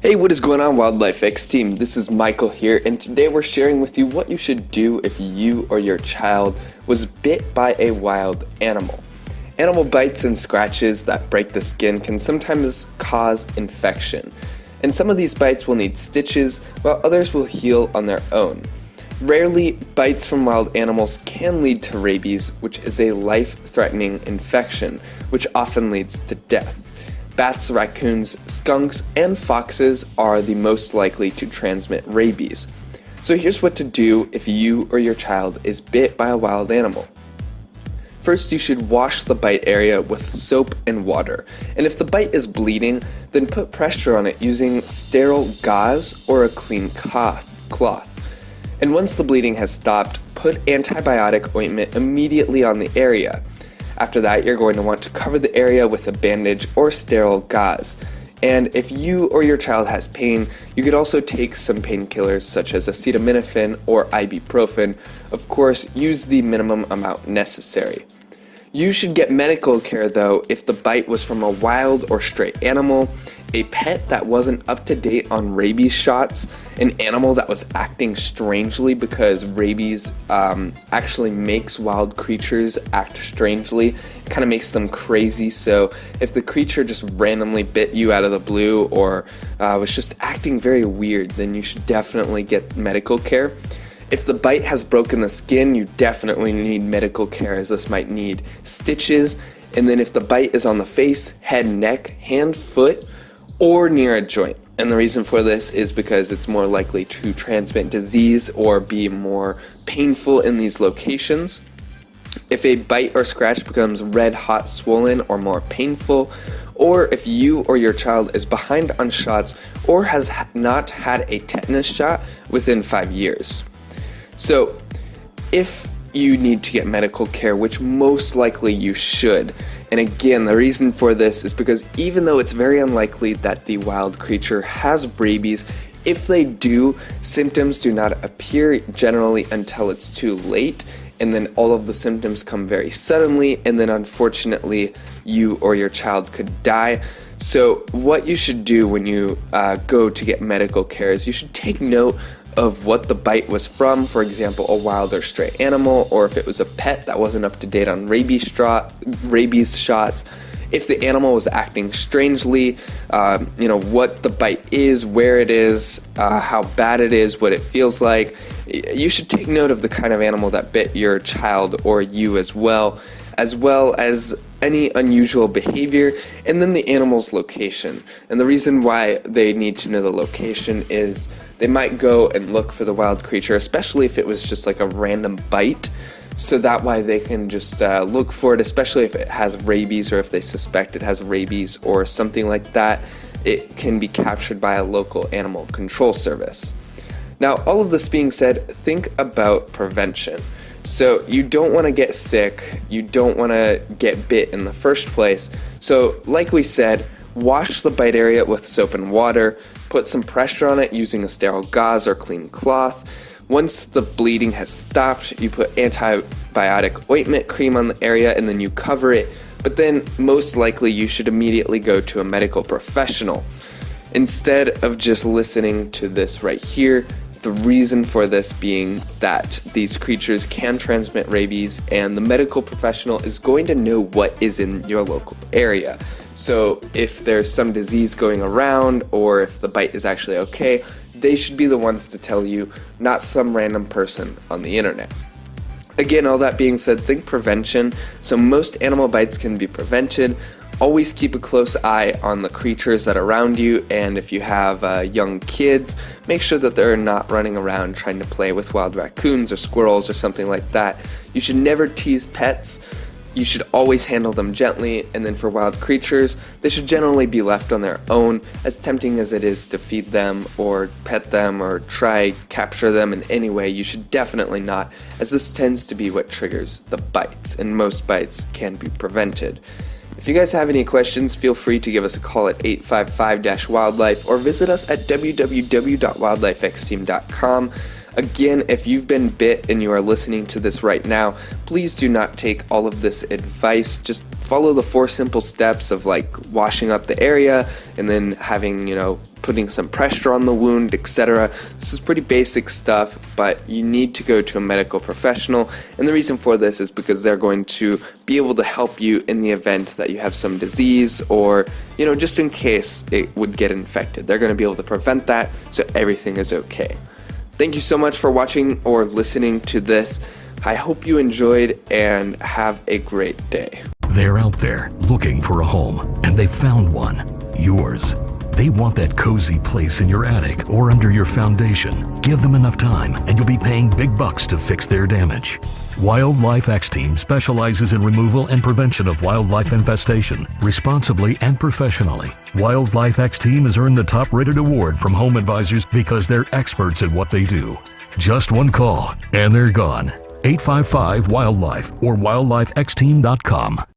Hey, what is going on, Wildlife X team? This is Michael here, and today we're sharing with you what you should do if you or your child was bit by a wild animal. Animal bites and scratches that break the skin can sometimes cause infection, and some of these bites will need stitches, while others will heal on their own. Rarely, bites from wild animals can lead to rabies, which is a life-threatening infection, which often leads to death. Bats, raccoons, skunks, and foxes are the most likely to transmit rabies. So here's what to do if you or your child is bit by a wild animal. First, you should wash the bite area with soap and water. And if the bite is bleeding, then put pressure on it using sterile gauze or a clean cloth. And once the bleeding has stopped, put antibiotic ointment immediately on the area. After that, you're going to want to cover the area with a bandage or sterile gauze. And if you or your child has pain, you could also take some painkillers such as acetaminophen or ibuprofen. Of course, use the minimum amount necessary. You should get medical care though if the bite was from a wild or stray animal, a pet that wasn't up to date on rabies shots, an animal that was acting strangely because rabies actually makes wild creatures act strangely. It kind of makes them crazy, so if the creature just randomly bit you out of the blue or was just acting very weird, then you should definitely get medical care. If the bite has broken the skin, you definitely need medical care, as this might need stitches. And then if the bite is on the face, head, neck, hand, foot, or near a joint. And the reason for this is because it's more likely to transmit disease or be more painful in these locations. If a bite or scratch becomes red, hot, swollen, or more painful, or if you or your child is behind on shots or has not had a tetanus shot within 5 years. So, if you need to get medical care, which most likely you should, and again, the reason for this is because even though it's very unlikely that the wild creature has rabies, if they do, symptoms do not appear generally until it's too late, and then all of the symptoms come very suddenly, and then unfortunately, you or your child could die. So what you should do when you go to get medical care is you should take note of what the bite was from, for example, a wild or stray animal, or if it was a pet that wasn't up to date on rabies shots, if the animal was acting strangely, what the bite is, where it is, how bad it is, what it feels like. You should take note of the kind of animal that bit your child or you as well as any unusual behavior, and then the animal's location. And the reason why they need to know the location is they might go and look for the wild creature, especially if it was just like a random bite, so that way they can just look for it, especially if it has rabies or if they suspect it has rabies or something like that. It can be captured by a local animal control service. Now, all of this being said, think about prevention. So you don't want to get sick, you don't want to get bit in the first place. So like we said, wash the bite area with soap and water, put some pressure on it using a sterile gauze or clean cloth. Once the bleeding has stopped, you put antibiotic ointment cream on the area and then you cover it. But then most likely you should immediately go to a medical professional. Instead of just listening to this right here, the reason for this being that these creatures can transmit rabies, and the medical professional is going to know what is in your local area. So if there's some disease going around or if the bite is actually okay, they should be the ones to tell you, not some random person on the internet. Again, all that being said, think prevention. So most animal bites can be prevented. Always keep a close eye on the creatures that are around you, and if you have young kids, make sure that they're not running around trying to play with wild raccoons or squirrels or something like that. You should never tease pets. You should always handle them gently, and then for wild creatures, they should generally be left on their own, as tempting as it is to feed them or pet them or try capture them in any way. You should definitely not, as this tends to be what triggers the bites, and most bites can be prevented. If you guys have any questions, feel free to give us a call at 855-WILDLIFE or visit us at www.wildlifexteam.com. Again, if you've been bit and you are listening to this right now, please do not take all of this advice. Just follow the 4 simple steps of like washing up the area and then having, putting some pressure on the wound, etc. This is pretty basic stuff, but you need to go to a medical professional. And the reason for this is because they're going to be able to help you in the event that you have some disease or, just in case it would get infected. They're going to be able to prevent that so everything is okay. Thank you so much for watching or listening to this. I hope you enjoyed and have a great day. They're out there looking for a home, and they found one. Yours. They want that cozy place in your attic or under your foundation. Give them enough time, and you'll be paying big bucks to fix their damage. Wildlife X-Team specializes in removal and prevention of wildlife infestation, responsibly and professionally. Wildlife X-Team has earned the top-rated award from Home Advisors because they're experts at what they do. Just one call, and they're gone. 855-WILDLIFE or wildlifexteam.com.